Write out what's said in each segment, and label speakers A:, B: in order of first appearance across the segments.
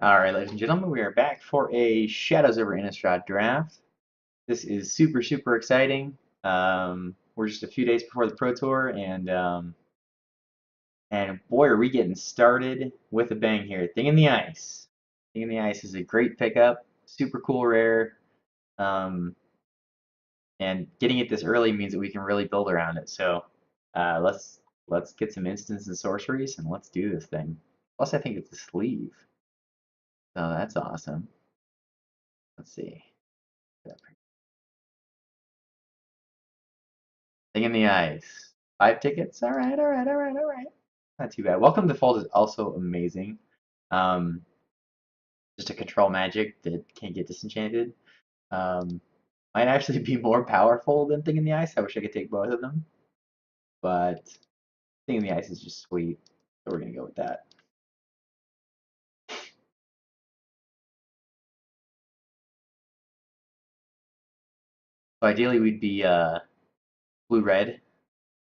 A: Alright, ladies and gentlemen, we are back for a Shadows over Innistrad draft. This is super, super exciting. We're just a few days before the Pro Tour, and boy, are we getting started with a bang here. Thing in the Ice. Thing in the Ice is a great pickup, super cool rare, um, and getting it this early means that we can really build around it. So let's get some instants and sorceries, and let's do this thing. Plus, I think it's a sleeve, so that's awesome. Let's see. Thing in the Ice. 5 tickets? Alright, alright, alright, alright. Not too bad. Welcome to Fold is also amazing. Um, just a control magic that can't get disenchanted. Um, might actually be more powerful than Thing in the Ice. I wish I could take both of them. But Thing in the Ice is just sweet. So we're going to go with that. So ideally we'd be blue-red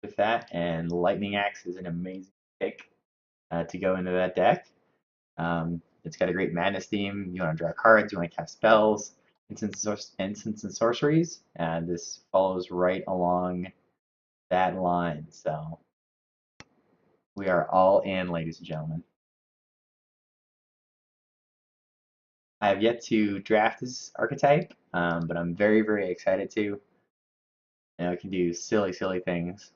A: with that. And Lightning Axe is an amazing pick to go into that deck. It's got a great madness theme. You want to draw cards, you want to cast spells, instants and sorceries, and this follows right along that line. So we are all in, ladies and gentlemen. I have yet to draft this archetype, but I'm very, very excited to. You know, it can do silly, silly things.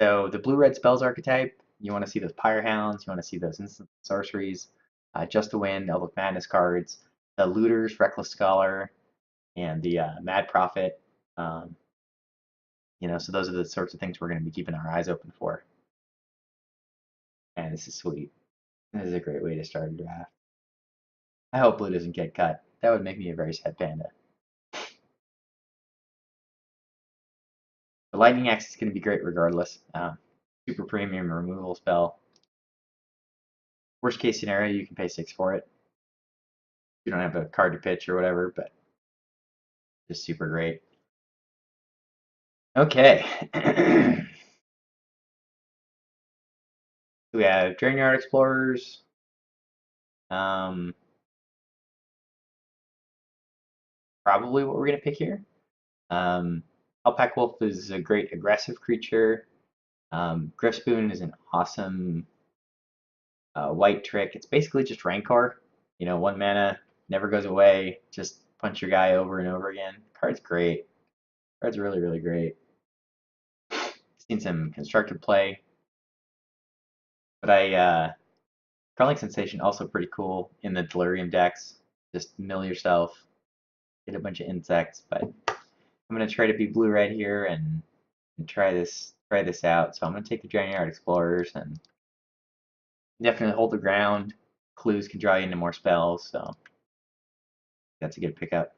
A: So the blue-red spells archetype, you want to see those Pyre Hounds, you want to see those instant sorceries, Just to Win, Elvic Madness cards, the Looters, Reckless Scholar, and the Mad Prophet. Um, so those are the sorts of things we're going to be keeping our eyes open for. And this is sweet. This is a great way to start a draft. I hope Blue doesn't get cut. That would make me a very sad panda. The Lightning Axe is going to be great regardless. Super premium removal spell. Worst case scenario, you can pay 6 for it. You don't have a card to pitch or whatever, but just super great. Okay. We have Drainyard Explorers. Probably what we're going to pick here. Alpac Wolf is a great aggressive creature. Griffspoon is an awesome white trick. It's basically just Rancor. 1 mana, never goes away. Just punch your guy over and over again. Card's great. Card's really, really great. Seen some constructed play. But Crawling Sensation also pretty cool in the Delirium decks. Just mill yourself, get a bunch of insects. But I'm gonna try to be blue-red here and try this out. So I'm gonna take the Drainyard Explorers and definitely hold the ground. Clues can draw you into more spells, so that's a good pickup.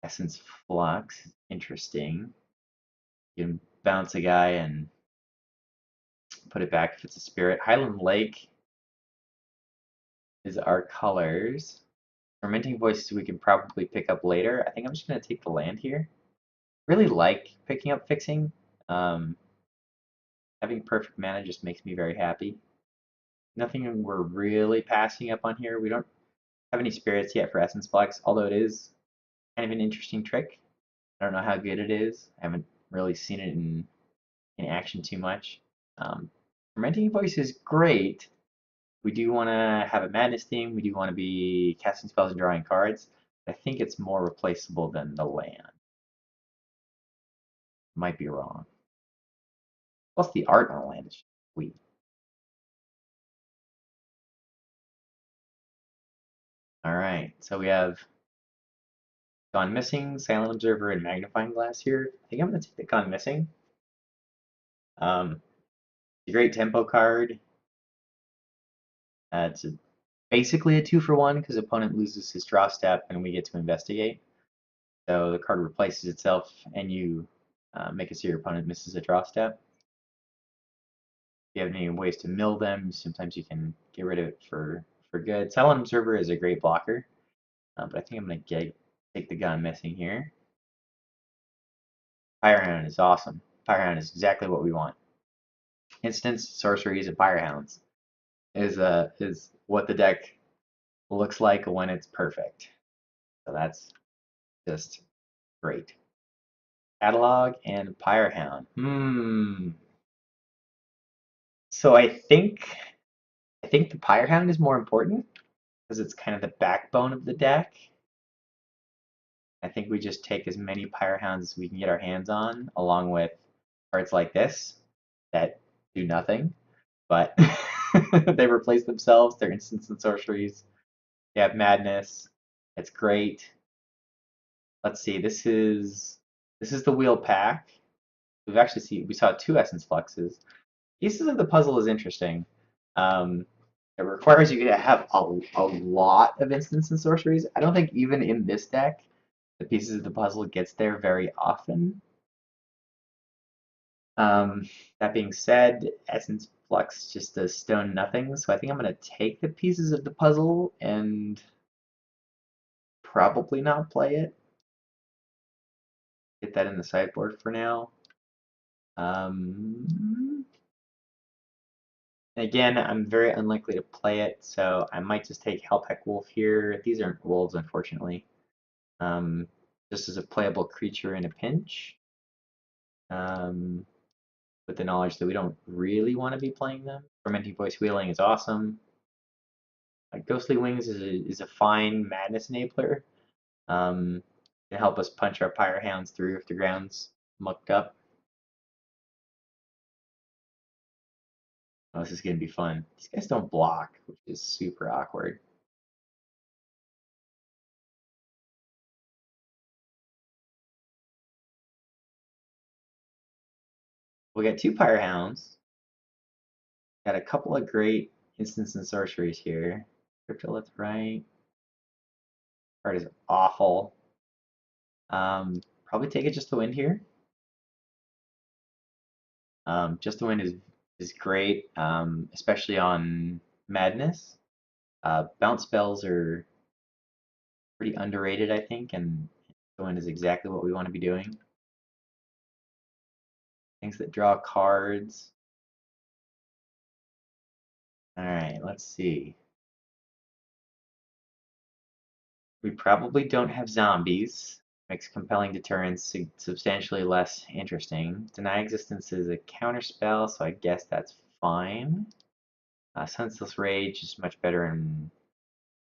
A: Essence Flux, interesting. You can bounce a guy and put it back if it's a spirit. Highland Lake is our colors. Fermenting Voices we can probably pick up later. I think I'm just going to take the land here. Really like picking up fixing. Having perfect mana just makes me very happy. Nothing we're really passing up on here. We don't have any spirits yet for Essence Flux, although it is kind of an interesting trick. I don't know how good it is. I haven't really seen it in action too much. Fermenting Voice is great. We do want to have a madness theme. We do want to be casting spells and drawing cards. I think it's more replaceable than the land. Might be wrong. Plus the art on the land is sweet. Alright, so we have Gone Missing, Silent Observer, and Magnifying Glass here. I think I'm going to take the Gone Missing. It's a great tempo card. It's basically a 2-for-1 because opponent loses his draw step and we get to investigate. So the card replaces itself and you make it so your opponent misses a draw step. If you have any ways to mill them, sometimes you can get rid of it for good. Silent Observer is a great blocker, but I think I'm going to take the Gone Missing here. Pyre Hound is awesome. Pyre Hound is exactly what we want. Instants, sorceries, and Pyre Hounds. is what the deck looks like when it's perfect. So that's just great. Catalog and Pyrehound. So I think the Pyrehound is more important because it's kind of the backbone of the deck. I think we just take as many Pyrehounds as we can get our hands on, along with cards like this that do nothing, but they replace themselves. They're instants and sorceries. They have madness. It's great. Let's see. This is the wheel pack. We saw two essence fluxes. Pieces of the puzzle is interesting. Um, it requires you to have a lot of instants and sorceries. I don't think even in this deck the pieces of the puzzle gets there very often. Um, that being said, Essence Flux just does stone nothing, so I think I'm going to take the pieces of the puzzle and probably not play it. Get that in the sideboard for now. Again, I'm very unlikely to play it, so I might just take Hellpeck Wolf here. These aren't wolves, unfortunately. Um, just as a playable creature in a pinch. Um, with the knowledge that we don't really want to be playing them. Fermenting Voice Wheeling is awesome. Ghostly Wings is a fine madness enabler. To help us punch our Pyre Hounds through if the ground's mucked up. Oh, this is going to be fun. These guys don't block, which is super awkward. We got two Pyre Hounds. Got a couple of great instants and sorceries here. Cryptolith right. Card is awful. Probably take it just to win here. Just to win is great, especially on Madness. Bounce spells are pretty underrated, I think, and to win is exactly what we want to be doing. Things that draw cards. All right, let's see. We probably don't have zombies. Makes compelling deterrence substantially less interesting. Deny existence is a counter spell, so I guess that's fine. Senseless Rage is much better in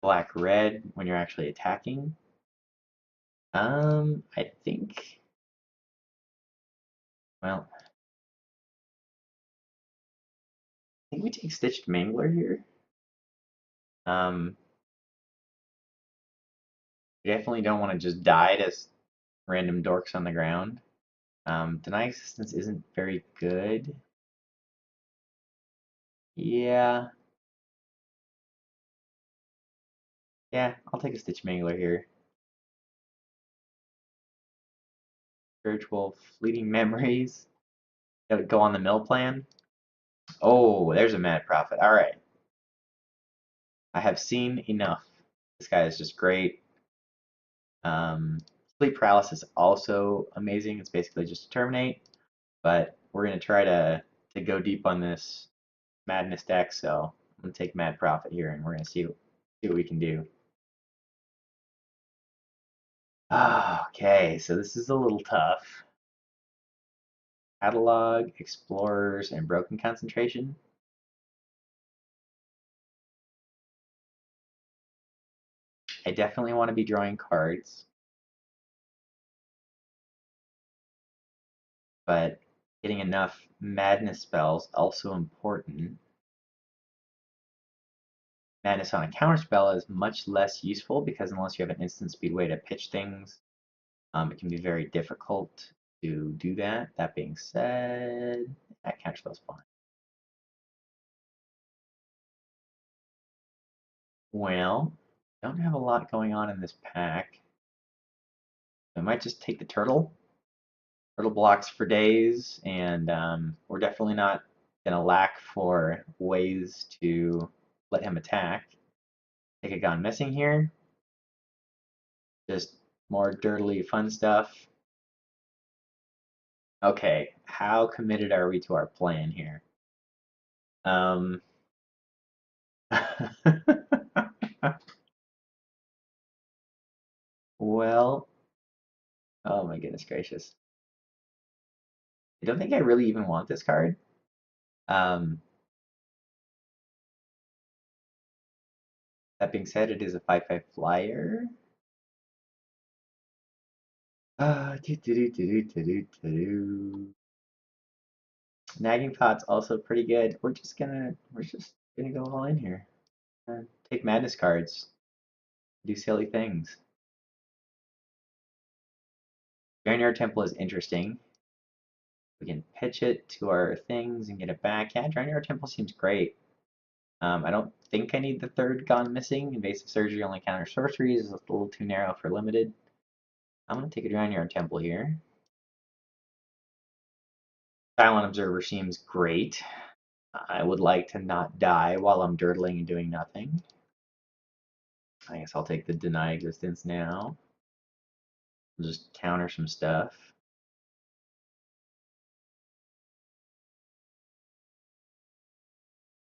A: black-red when you're actually attacking. I well, I think we take Stitched Mangler here. We definitely don't want to just die to random dorks on the ground. Deny Existence isn't very good. Yeah, yeah, I'll take a Stitch Mangler here. Spiritual Fleeting Memories. Gotta go on the mill plan. Oh, there's a Mad Prophet. All right. I have seen enough. This guy is just great. Um, Sleep Paralysis also amazing. It's basically just to terminate, but we're gonna try to go deep on this Madness deck, so I'm gonna take Mad Prophet here, and we're gonna see what we can do. Okay, so this is a little tough. Catalog, Explorers, and Broken Concentration. I definitely want to be drawing cards, but getting enough Madness spells also important. Madness on a counterspell is much less useful because unless you have an instant speed way to pitch things, it can be very difficult to do that. That being said, that counterspell's fine. Well, don't have a lot going on in this pack. I might just take the turtle. Turtle blocks for days, and we're definitely not going to lack for ways to let him attack. Take a Gone Missing here. Just more dirtily fun stuff. Okay, how committed are we to our plan here? Um, Well, oh my goodness gracious. I don't think I really even want this card. Um, that being said, it is a 5/5 flyer. Do. Nagging Pot's also pretty good. We're just gonna go all in here. Take madness cards. Do silly things. Draenor Temple is interesting. We can pitch it to our things and get it back. Yeah, Draenor Temple seems great. I don't think I need the third Gone Missing. Invasive Surgery only counters sorceries. Is a little too narrow for limited. I'm gonna take a Draenor Temple here. Silent Observer seems great. I would like to not die while I'm dirtling and doing nothing. I guess I'll take the Deny Existence now. I'll just counter some stuff.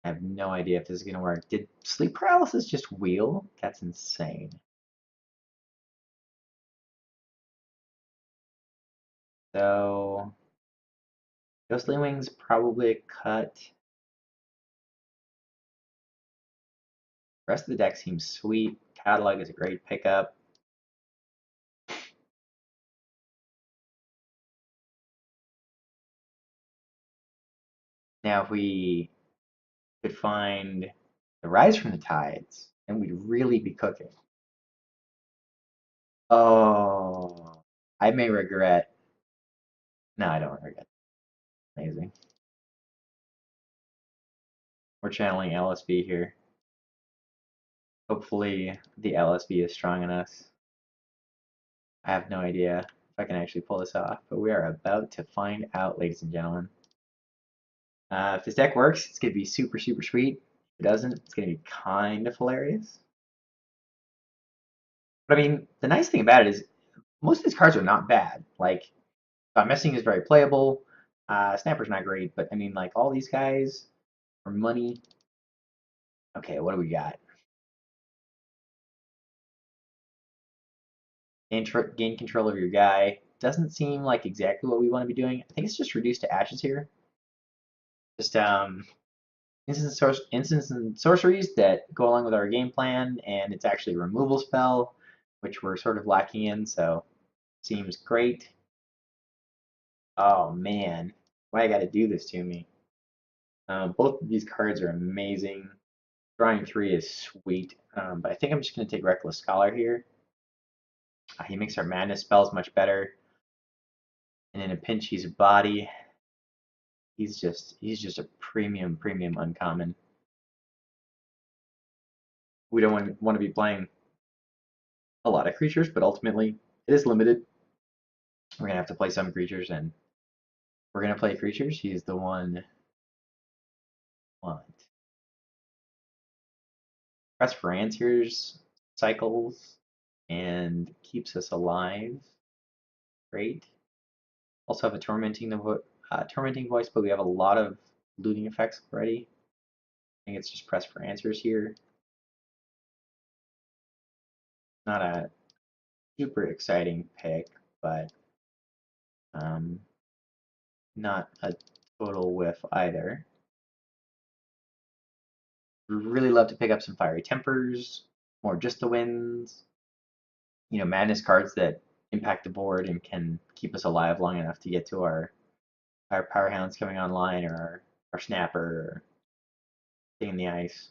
A: I have no idea if this is going to work. Did sleep paralysis just wheel? That's insane. So, Ghostly Wings probably a cut. The rest of the deck seems sweet. Catalog is a great pickup. Now, if we could find the Rise from the Tides, then we'd really be cooking. Oh, I may regret. No, I don't regret. Amazing. We're channeling LSB here. Hopefully, the LSB is strong in us. I have no idea if I can actually pull this off, but we are about to find out, ladies and gentlemen. If this deck works, it's going to be super, super sweet. If it doesn't, it's going to be kind of hilarious. But I mean, the nice thing about it is most of these cards are not bad. Like, Messing is very playable. Snapper's not great, but I mean, like, all these guys for money. Okay, what do we got? Gain control of your guy. Doesn't seem like exactly what we want to be doing. I think it's just reduced to ashes here. Just instants and sorceries that go along with our game plan, and it's actually a removal spell, which we're sort of lacking in, so seems great. Oh man, why I gotta do this to me? Both of these cards are amazing. Drawing 3 is sweet, but I think I'm just gonna take Reckless Scholar here. He makes our madness spells much better, and in a pinch, he's a body. He's just a premium uncommon. We don't want to be playing a lot of creatures, but ultimately it is limited. We're gonna have to play some creatures, and we're gonna play creatures. He's the one. What? Press for answers, cycles, and keeps us alive. Great. Also have a tormenting voice, but we have a lot of looting effects already. I think it's just press for answers here. Not a super exciting pick, but not a total whiff either. Really love to pick up some Fiery Tempers, more Just the Winds, madness cards that impact the board and can keep us alive long enough to get to our Power Hounds coming online, or our Snapper, or Thing in the Ice.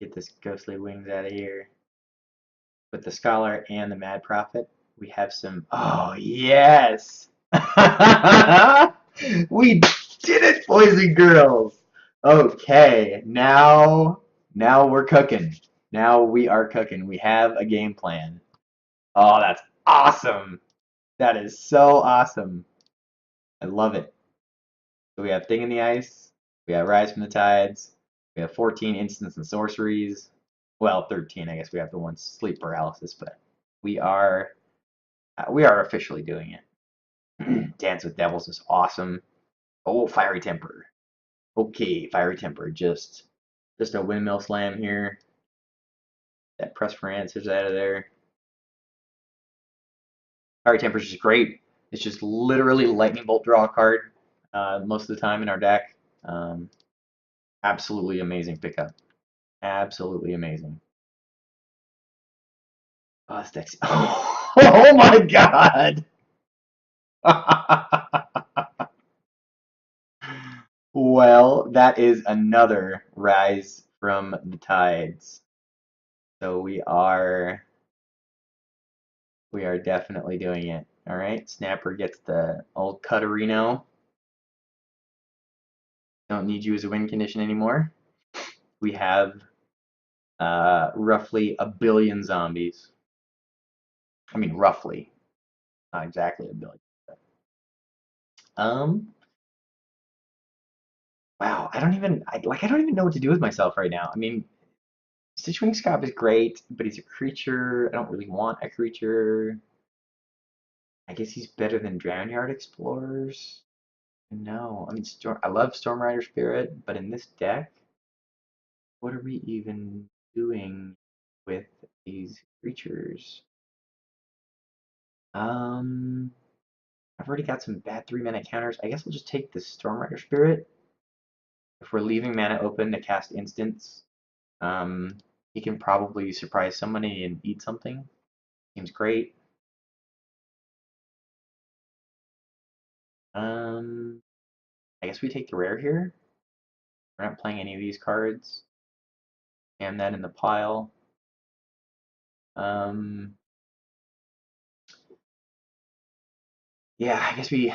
A: Get this Ghostly Wings out of here. With the Scholar and the Mad Prophet, we have some. Oh, yes! We did it, boys and girls! Okay, now we're cooking. Now we are cooking. We have a game plan. Oh, that's awesome! That is so awesome. I love it. So we have Thing in the Ice, we have Rise from the Tides, we have 14 instants and sorceries. Well, 13. I guess we have the one sleep paralysis, but we are we are officially doing it. Dance with Devils is awesome. Oh, Fiery Temper. Okay, Fiery Temper. Just a windmill slam here. That press for answers out of there. Fiery Temper is just great. It's just literally lightning bolt draw a card most of the time in our deck. Um, Absolutely amazing pickup. Absolutely amazing. Oh, that's deck's oh my god! Well, that is another rise from the tides. So we are definitely doing it. All right, Snapper gets the old Cutterino. Don't need you as a win condition anymore. We have roughly a billion zombies. I mean, roughly, not exactly a billion. Um, wow, I don't even know what to do with myself right now. I mean, Stitchwing Scab is great, but he's a creature. I don't really want a creature. I guess he's better than Drownyard Explorers. No, I mean, I love Stormrider Spirit, but in this deck, what are we even doing with these creatures? Um, I've already got some bad 3-mana counters. I guess we'll just take the Stormrider Spirit. If we're leaving mana open to cast instants, um, he can probably surprise somebody and eat something. Seems great. Um, I guess we take the rare here. We're not playing any of these cards. And that in the pile. Um, yeah, I guess we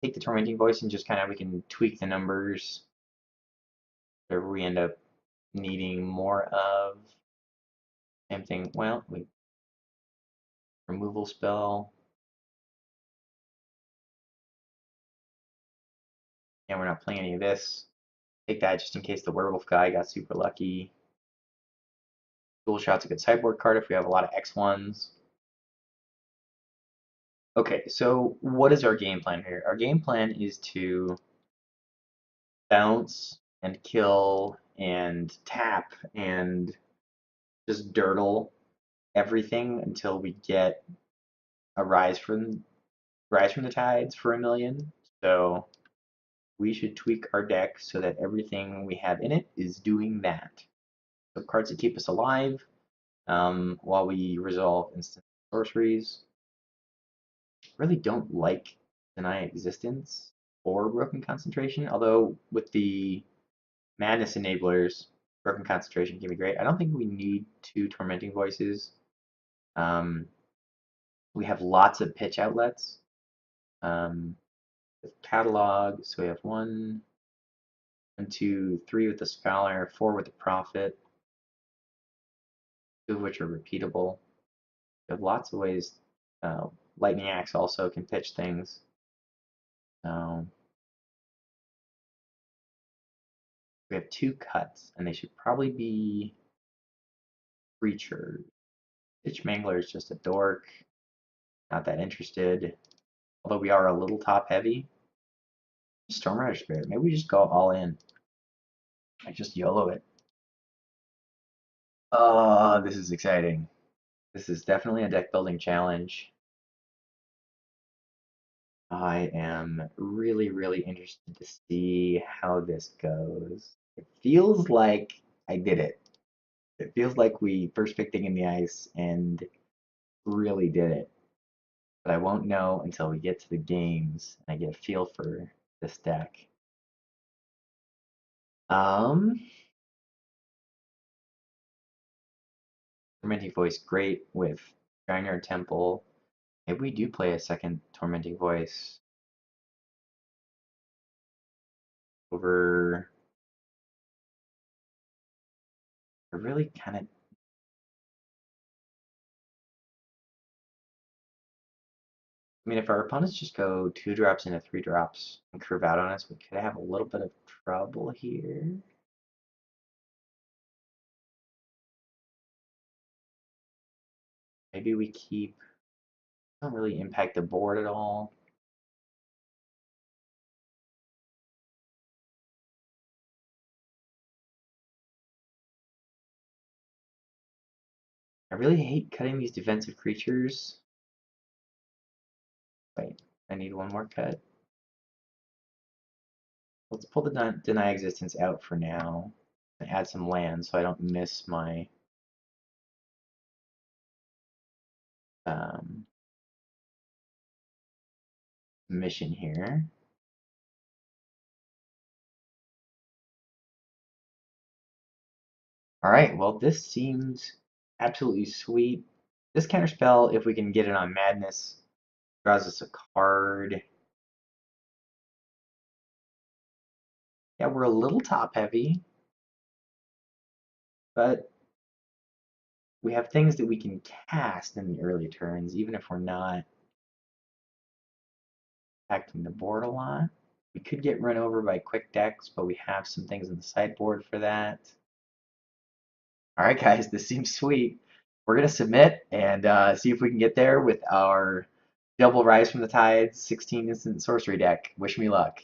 A: take the Tormenting Voice and just kind of we can tweak the numbers. Whatever we end up needing more of. Same thing. Well, we removal spell. And we're not playing any of this. Take that just in case the werewolf guy got super lucky. Dual Shot's a good sideboard card if we have a lot of X1s. Okay, so what is our game plan here? Our game plan is to bounce and kill and tap and just dirtle everything until we get a rise from the tides for a million. So we should tweak our deck so that everything we have in it is doing that. So cards that keep us alive while we resolve instant sorceries. Really don't like Deny Existence or Broken Concentration, although with the Madness Enablers, Broken Concentration can be great. I don't think we need 2 Tormenting Voices. Um, we have lots of pitch outlets. With Catalog, so we have 1, 2, 3 with the Scholar, 4 with the Prophet, 2 of which are repeatable. We have lots of ways. Uh, Lightning Axe also can pitch things. So we have 2 cuts, and they should probably be creatures. Pitch Mangler is just a dork. Not that interested. Although we are a little top heavy. Stormrider Spirit. Maybe we just go all in. I just YOLO it. Oh, this is exciting. This is definitely a deck building challenge. I am really, really interested to see how this goes. It feels like I did it. It feels like we first picked Thing in the Ice and really did it. But I won't know until we get to the games and I get a feel for this deck. Um, Tormenting Voice, great with Gynyard Temple. Maybe we do play a second Tormenting Voice over. I really kind of. I mean, if our opponents just go 2 drops into 3 drops and curve out on us, we could have a little bit of trouble here. Maybe we keep, don't really impact the board at all. I really hate cutting these defensive creatures. Wait, I need one more cut. Let's pull the deny existence out for now and add some land so I don't miss my um, mission here. All right, well, this seems absolutely sweet. This counterspell, if we can get it on Madness, draws us a card. Yeah, we're a little top heavy, but we have things that we can cast in the early turns, even if we're not acting the board a lot. We could get run over by quick decks, but we have some things in the sideboard for that. All right, guys, this seems sweet. We're going to submit and see if we can get there with our double Rise from the Tides 16 instant sorcery deck. Wish me luck.